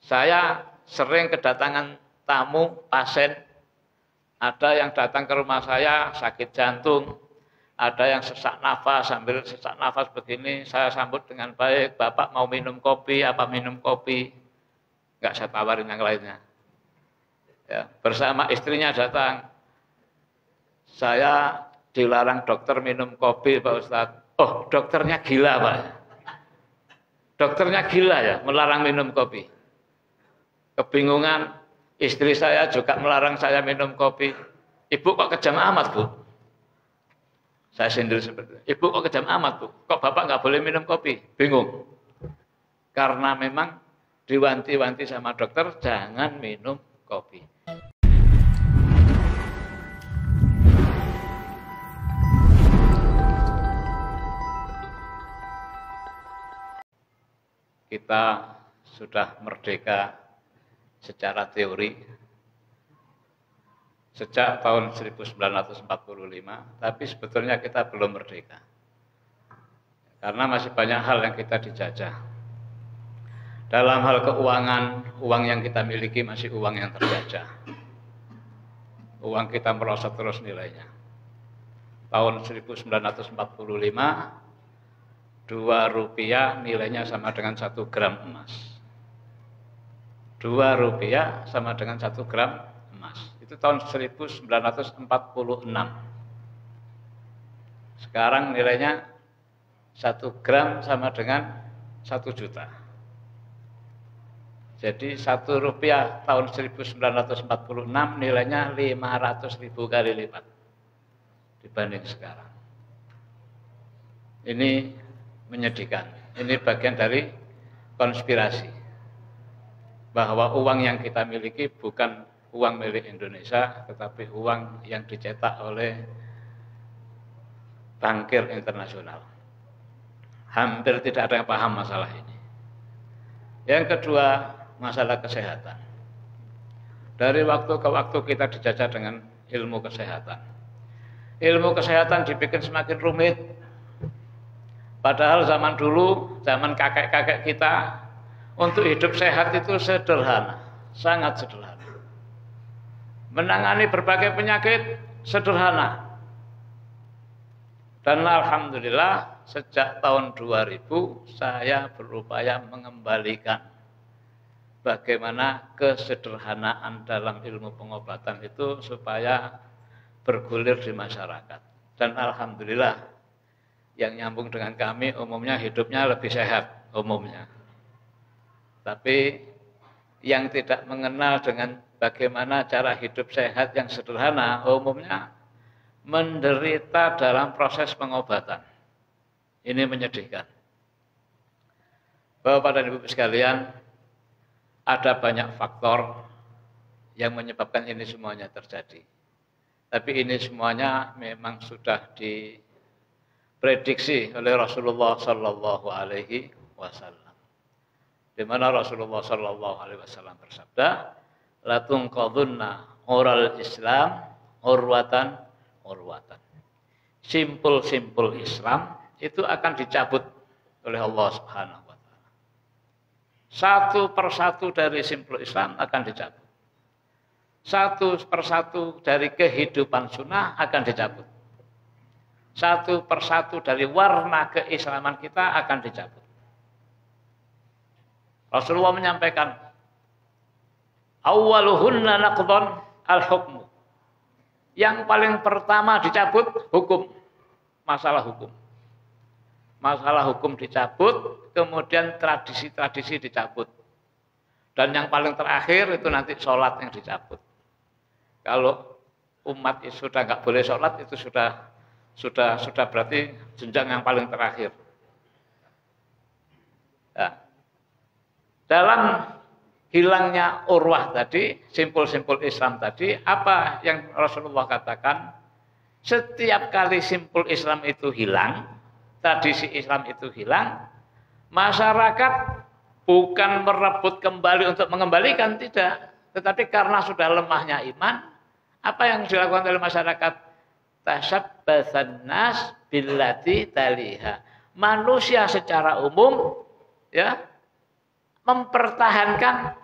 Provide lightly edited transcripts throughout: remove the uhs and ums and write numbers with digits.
Saya sering kedatangan tamu, pasien, ada yang datang ke rumah saya sakit jantung, ada yang sesak nafas, sambil sesak nafas begini, saya sambut dengan baik, Bapak mau minum kopi, apa minum kopi? Enggak, saya tawarin yang lainnya. Ya, bersama istrinya datang, saya dilarang dokter minum kopi Pak Ustadz. Oh, dokternya gila Pak. Dokternya gila ya, melarang minum kopi. Kebingungan, istri saya juga melarang saya minum kopi. Ibu kok kejam amat Bu? Saya sindir seperti itu. Ibu kok kejam amat Bu? Kok Bapak nggak boleh minum kopi? Bingung. Karena memang diwanti-wanti sama dokter, jangan minum kopi. Kita sudah merdeka secara teori sejak tahun 1945, tapi sebetulnya kita belum merdeka. Karena masih banyak hal yang kita dijajah. Dalam hal keuangan, uang yang kita miliki masih uang yang terjajah. Uang kita merosot terus nilainya. Tahun 1945, 2 rupiah nilainya sama dengan 1 gram emas. 2 rupiah sama dengan 1 gram emas. Itu tahun 1946. Sekarang nilainya 1 gram sama dengan 1 juta. Jadi 1 rupiah tahun 1946 nilainya 500.000 kali lipat dibanding sekarang. Ini menyedihkan. Ini bagian dari konspirasi. Bahwa uang yang kita miliki bukan uang milik Indonesia, tetapi uang yang dicetak oleh bankir internasional. Hampir tidak ada yang paham masalah ini. Yang kedua, masalah kesehatan. Dari waktu ke waktu kita dijajah dengan ilmu kesehatan. Ilmu kesehatan dibikin semakin rumit. Padahal zaman dulu, zaman kakek-kakek kita, untuk hidup sehat itu sederhana, sangat sederhana. Menangani berbagai penyakit sederhana. Dan alhamdulillah sejak tahun 2000 saya berupaya mengembalikan bagaimana kesederhanaan dalam ilmu pengobatan itu supaya bergulir di masyarakat. Dan alhamdulillah yang nyambung dengan kami umumnya hidupnya lebih sehat umumnya. Tapi yang tidak mengenal dengan bagaimana cara hidup sehat yang sederhana umumnya menderita dalam proses pengobatan. Ini menyedihkan. Bapak dan Ibu sekalian, ada banyak faktor yang menyebabkan ini semuanya terjadi. Tapi ini semuanya memang sudah diprediksi oleh Rasulullah Sallallahu Alaihi Wasallam. Di mana Rasulullah Sallallahu Alaihi Wasallam bersabda, "Latunqadunna oral Islam urwatan urwatan." Simpul-simpul Islam itu akan dicabut oleh Allah Subhanahu wa taala. Satu persatu dari simpul Islam akan dicabut. Satu persatu dari kehidupan sunnah akan dicabut. Satu persatu dari warna keislaman kita akan dicabut. Rasulullah menyampaikan, awwaluhunna naqdhan al-hukmu. Yang paling pertama dicabut hukum, masalah hukum. Masalah hukum dicabut, kemudian tradisi-tradisi dicabut. Dan yang paling terakhir itu nanti sholat yang dicabut. Kalau umat itu sudah nggak boleh sholat, itu sudah berarti jenjang yang paling terakhir. Nah, dalam hilangnya urwah tadi, simpul-simpul Islam tadi, apa yang Rasulullah katakan? Setiap kali simpul Islam itu hilang, tradisi Islam itu hilang, masyarakat bukan merebut kembali untuk mengembalikan, tidak. Tetapi karena sudah lemahnya iman, apa yang dilakukan oleh masyarakat? Tashabbatsan nas billati taliha. Manusia secara umum ya mempertahankan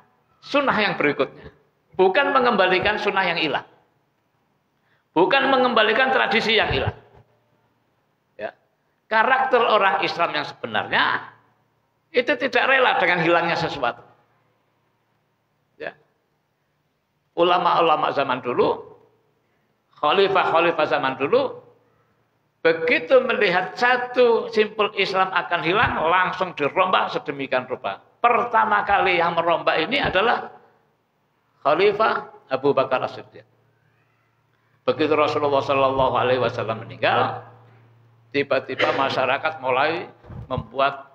sunnah yang berikutnya. Bukan mengembalikan sunnah yang hilang. Bukan mengembalikan tradisi yang hilang. Ya. Karakter orang Islam yang sebenarnya itu tidak rela dengan hilangnya sesuatu. Ya. Ulama-ulama zaman dulu, khalifah-khalifah zaman dulu, begitu melihat satu simpul Islam akan hilang, langsung dirombak sedemikian rupa. Pertama kali yang merombak ini adalah Khalifah Abu Bakar As-Siddiq. Begitu Rasulullah Shallallahu Alaihi Wasallam meninggal, tiba-tiba masyarakat mulai membuat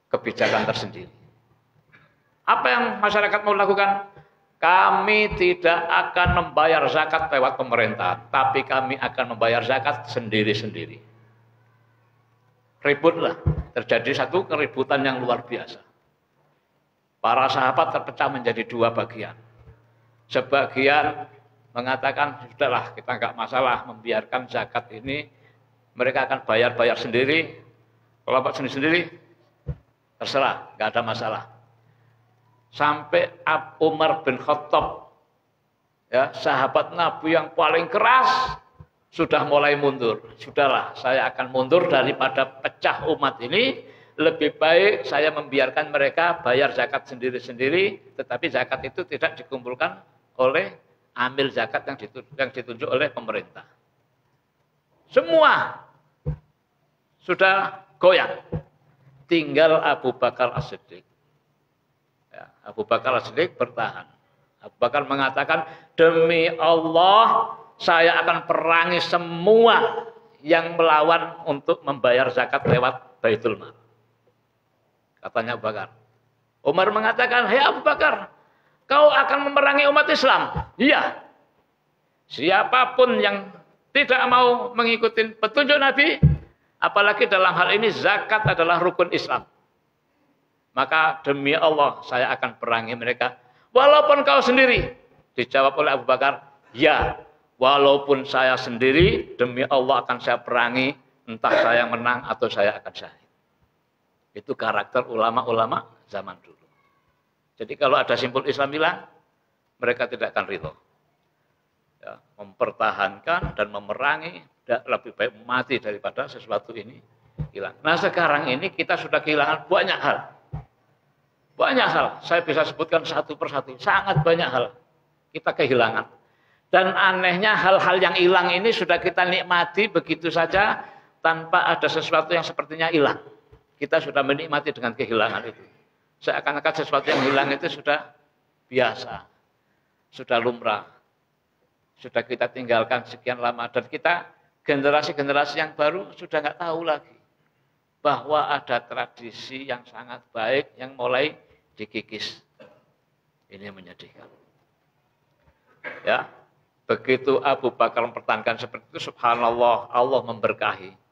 kebijakan tersendiri. Apa yang masyarakat mau lakukan? Kami tidak akan membayar zakat lewat pemerintah, tapi kami akan membayar zakat sendiri-sendiri. Ributlah, terjadi satu keributan yang luar biasa. Para sahabat terpecah menjadi dua bagian. Sebagian mengatakan, sudahlah kita nggak masalah membiarkan zakat ini, mereka akan bayar sendiri, kelompok sendiri-sendiri, terserah, nggak ada masalah. Sampai Umar bin Khattab, ya, sahabat Nabi yang paling keras, sudah mulai mundur. Sudahlah, saya akan mundur daripada pecah umat ini. Lebih baik saya membiarkan mereka bayar zakat sendiri-sendiri, tetapi zakat itu tidak dikumpulkan oleh amil zakat yang ditunjuk oleh pemerintah. Semua sudah goyang. Tinggal Abu Bakar As-Siddiq. Ya, Abu Bakar As-Siddiq bertahan. Abu Bakar mengatakan, demi Allah, saya akan perangi semua yang melawan untuk membayar zakat lewat Baitul Mal. Katanya Abu Bakar. Umar mengatakan, hei Abu Bakar, kau akan memerangi umat Islam? Iya. Siapapun yang tidak mau mengikuti petunjuk Nabi, apalagi dalam hal ini zakat adalah rukun Islam, maka demi Allah saya akan perangi mereka. Walaupun kau sendiri. Dijawab oleh Abu Bakar, ya. Walaupun saya sendiri, demi Allah akan saya perangi, entah saya menang atau saya akan syahid. Itu karakter ulama-ulama zaman dulu. Jadi kalau ada simpul Islam hilang, mereka tidak akan ridho. Ya, mempertahankan dan memerangi, lebih baik mati daripada sesuatu ini hilang. Nah sekarang ini kita sudah kehilangan banyak hal. Banyak hal, saya bisa sebutkan satu persatu, sangat banyak hal kita kehilangan. Dan anehnya hal-hal yang hilang ini sudah kita nikmati begitu saja tanpa ada sesuatu yang sepertinya hilang. Kita sudah menikmati dengan kehilangan itu. Seakan-akan sesuatu yang hilang itu sudah biasa, sudah lumrah, sudah kita tinggalkan sekian lama. Dan kita generasi-generasi yang baru sudah nggak tahu lagi bahwa ada tradisi yang sangat baik yang mulai dikikis. Ini menyedihkan. Ya, begitu Abu Bakar mempertahankan seperti itu, subhanallah, Allah memberkahi.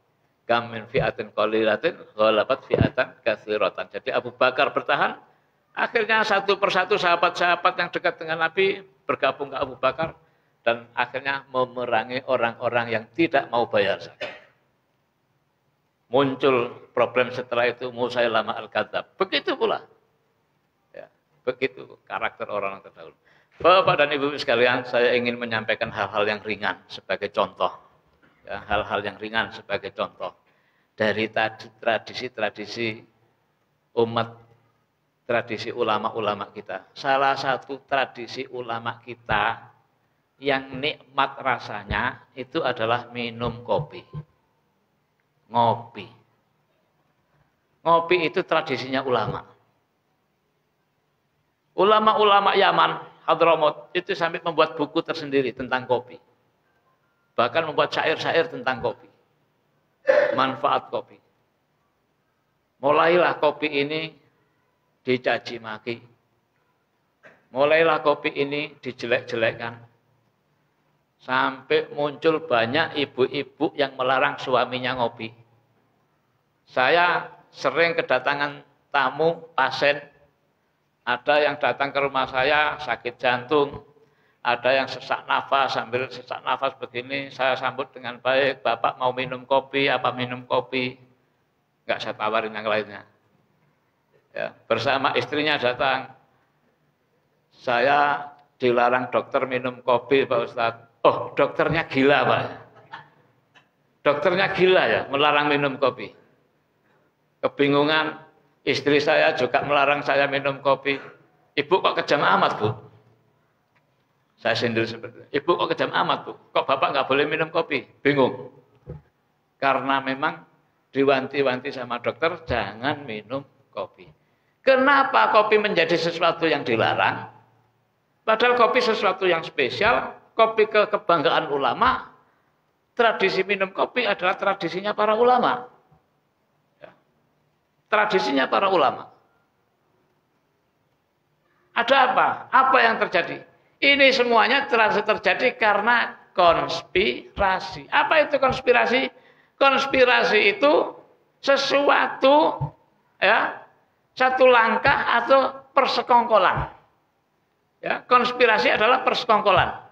Kam min fi'atin qalilatin ghalabat fi'atan katsiratan. Jadi Abu Bakar bertahan, akhirnya satu persatu sahabat-sahabat yang dekat dengan Nabi bergabung ke Abu Bakar dan akhirnya memerangi orang-orang yang tidak mau bayar zakat. Muncul problem setelah itu Musailamah al-Kadzab. Begitu pula. Ya, begitu karakter orang terdahulu. Bapak dan Ibu sekalian, saya ingin menyampaikan hal-hal yang ringan sebagai contoh. Ya, hal-hal yang ringan sebagai contoh dari tradisi-tradisi umat, tradisi ulama-ulama kita. Salah satu tradisi ulama kita yang nikmat rasanya itu adalah minum kopi. Ngopi. Ngopi itu tradisinya ulama. Ulama-ulama Yaman, Hadramaut, itu sampai membuat buku tersendiri tentang kopi. Bahkan membuat syair-syair tentang kopi. Manfaat kopi. Mulailah kopi ini dicaci maki. Mulailah kopi ini dijelek-jelekkan. Sampai muncul banyak ibu-ibu yang melarang suaminya ngopi. Saya sering kedatangan tamu, pasien. Ada yang datang ke rumah saya sakit jantung. Ada yang sesak nafas, sambil sesak nafas begini, saya sambut dengan baik. Bapak mau minum kopi, apa minum kopi? Enggak, saya tawarin yang lainnya. Ya, bersama istrinya datang. Saya dilarang dokter minum kopi Pak Ustadz. Oh, dokternya gila Pak. Dokternya gila ya, melarang minum kopi. Kebingungan, istri saya juga melarang saya minum kopi. Ibu kok kejam amat Bu? Saya sendiri seperti itu. Ibu kok kejam amat Bu? Kok Bapak nggak boleh minum kopi? Bingung. Karena memang diwanti-wanti sama dokter, jangan minum kopi. Kenapa kopi menjadi sesuatu yang dilarang? Padahal kopi sesuatu yang spesial, kopi kebanggaan ulama. Tradisi minum kopi adalah tradisinya para ulama. Ya. Tradisinya para ulama. Ada apa? Apa yang terjadi? Ini semuanya terjadi karena konspirasi. Apa itu konspirasi? Konspirasi itu sesuatu, ya, satu langkah atau persekongkolan. Ya, konspirasi adalah persekongkolan.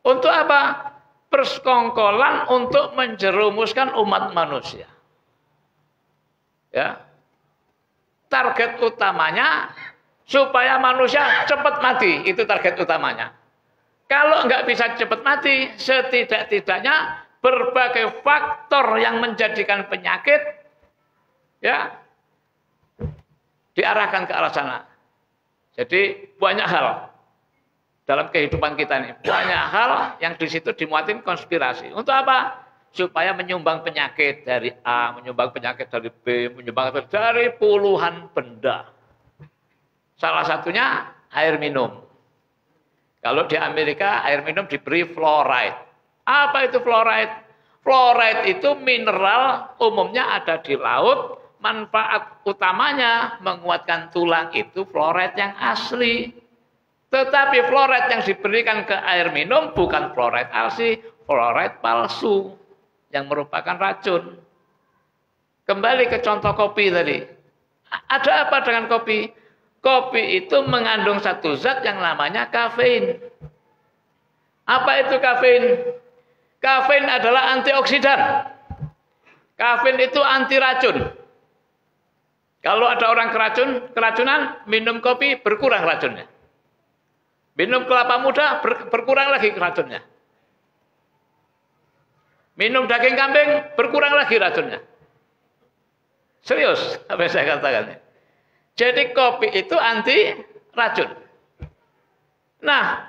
Untuk apa? Persekongkolan untuk menjerumuskan umat manusia. Ya. Target utamanya supaya manusia cepat mati, itu target utamanya. Kalau nggak bisa cepat mati, setidak-tidaknya berbagai faktor yang menjadikan penyakit, ya, diarahkan ke arah sana. Jadi banyak hal dalam kehidupan kita ini, banyak hal yang di situ dimuatin konspirasi. Untuk apa? Supaya menyumbang penyakit dari A, menyumbang penyakit dari B, menyumbang dari puluhan benda. Salah satunya air minum. Kalau di Amerika air minum diberi fluoride. Apa itu fluoride? Fluoride itu mineral umumnya ada di laut. Manfaat utamanya menguatkan tulang, itu fluoride yang asli. Tetapi fluoride yang diberikan ke air minum bukan fluoride asli, fluoride palsu yang merupakan racun. Kembali ke contoh kopi tadi. Ada apa dengan kopi? Kopi itu mengandung satu zat yang namanya kafein. Apa itu kafein? Kafein adalah antioksidan. Kafein itu anti racun. Kalau ada orang keracunan, minum kopi berkurang racunnya. Minum kelapa muda berkurang lagi racunnya. Minum daging kambing berkurang lagi racunnya. Serius apa yang saya katakan. Jadi kopi itu anti racun. Nah,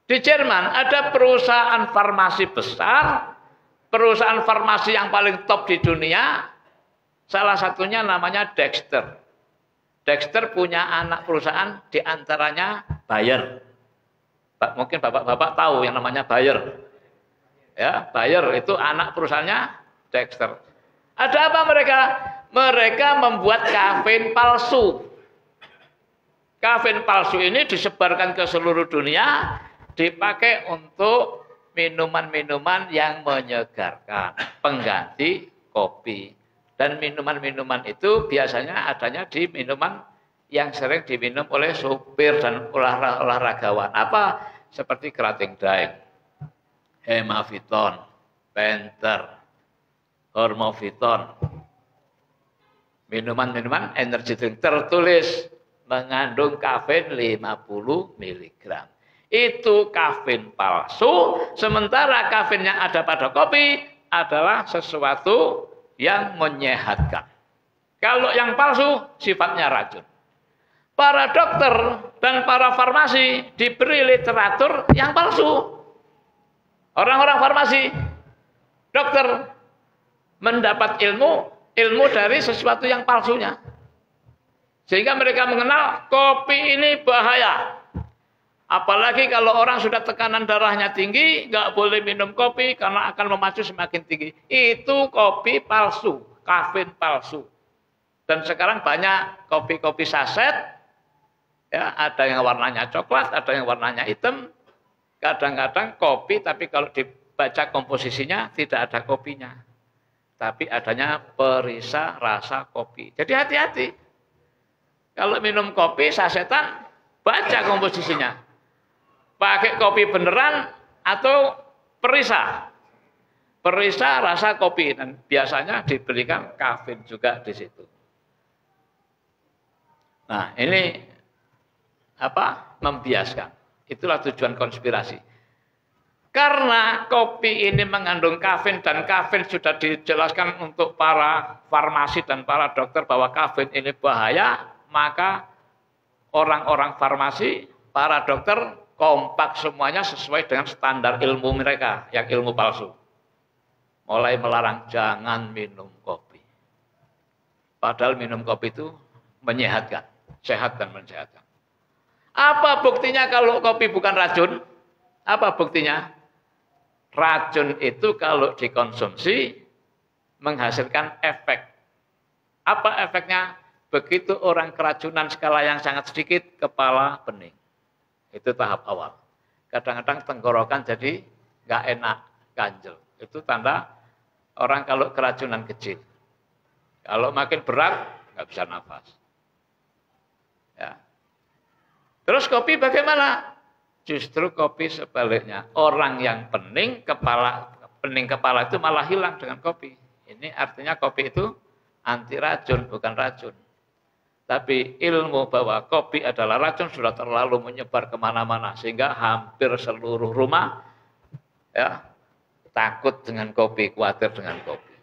di Jerman ada perusahaan farmasi besar, perusahaan farmasi yang paling top di dunia. Salah satunya namanya Dexter. Dexter punya anak perusahaan, diantaranya Bayer. Mungkin bapak-bapak tahu yang namanya Bayer. Ya, Bayer itu anak perusahaannya Dexter. Ada apa mereka? Mereka membuat kafein palsu. Kafein palsu ini disebarkan ke seluruh dunia, dipakai untuk minuman-minuman yang menyegarkan, pengganti kopi. Dan minuman-minuman itu biasanya adanya di minuman yang sering diminum oleh supir dan olahragawan. Apa? Seperti Krating Daim, Hemaviton, Penter, Hormoviton. Minuman-minuman energi drink tertulis mengandung kafein 50 mg. Itu kafein palsu, sementara kafein yang ada pada kopi adalah sesuatu yang menyehatkan. Kalau yang palsu sifatnya racun. Para dokter dan para farmasi diberi literatur yang palsu. Orang-orang farmasi, dokter mendapat ilmu dari sesuatu yang palsunya. Sehingga mereka mengenal kopi ini bahaya. Apalagi kalau orang sudah tekanan darahnya tinggi, nggak boleh minum kopi karena akan memacu semakin tinggi. Itu kopi palsu, kafein palsu. Dan sekarang banyak kopi-kopi saset, ya, ada yang warnanya coklat, ada yang warnanya hitam. Kadang-kadang kopi, tapi kalau dibaca komposisinya tidak ada kopinya. Tapi adanya perisa rasa kopi. Jadi hati-hati. Kalau minum kopi sasetan, baca komposisinya. Pakai kopi beneran atau perisa. Perisa rasa kopi, dan biasanya diberikan kafein juga di situ. Nah, ini membiaskan. Itulah tujuan konspirasi. Karena kopi ini mengandung kafein dan kafein sudah dijelaskan untuk para farmasi dan para dokter bahwa kafein ini bahaya, maka orang-orang farmasi, para dokter kompak semuanya sesuai dengan standar ilmu mereka yang ilmu palsu. Mulai melarang jangan minum kopi. Padahal minum kopi itu menyehatkan, sehat dan mensehatkan. Apa buktinya kalau kopi bukan racun? Apa buktinya? Racun itu kalau dikonsumsi menghasilkan efek. Apa efeknya? Begitu orang keracunan skala yang sangat sedikit, kepala pening. Itu tahap awal. Kadang-kadang tenggorokan jadi nggak enak, ganjel. Itu tanda orang kalau keracunan kecil. Kalau makin berat, nggak bisa nafas. Ya. Terus kopi bagaimana? Justru kopi sebaliknya. Orang yang pening kepala itu malah hilang dengan kopi. Ini artinya kopi itu anti racun, bukan racun. Tapi ilmu bahwa kopi adalah racun sudah terlalu menyebar kemana-mana. Sehingga hampir seluruh rumah ya takut dengan kopi, khawatir dengan kopi.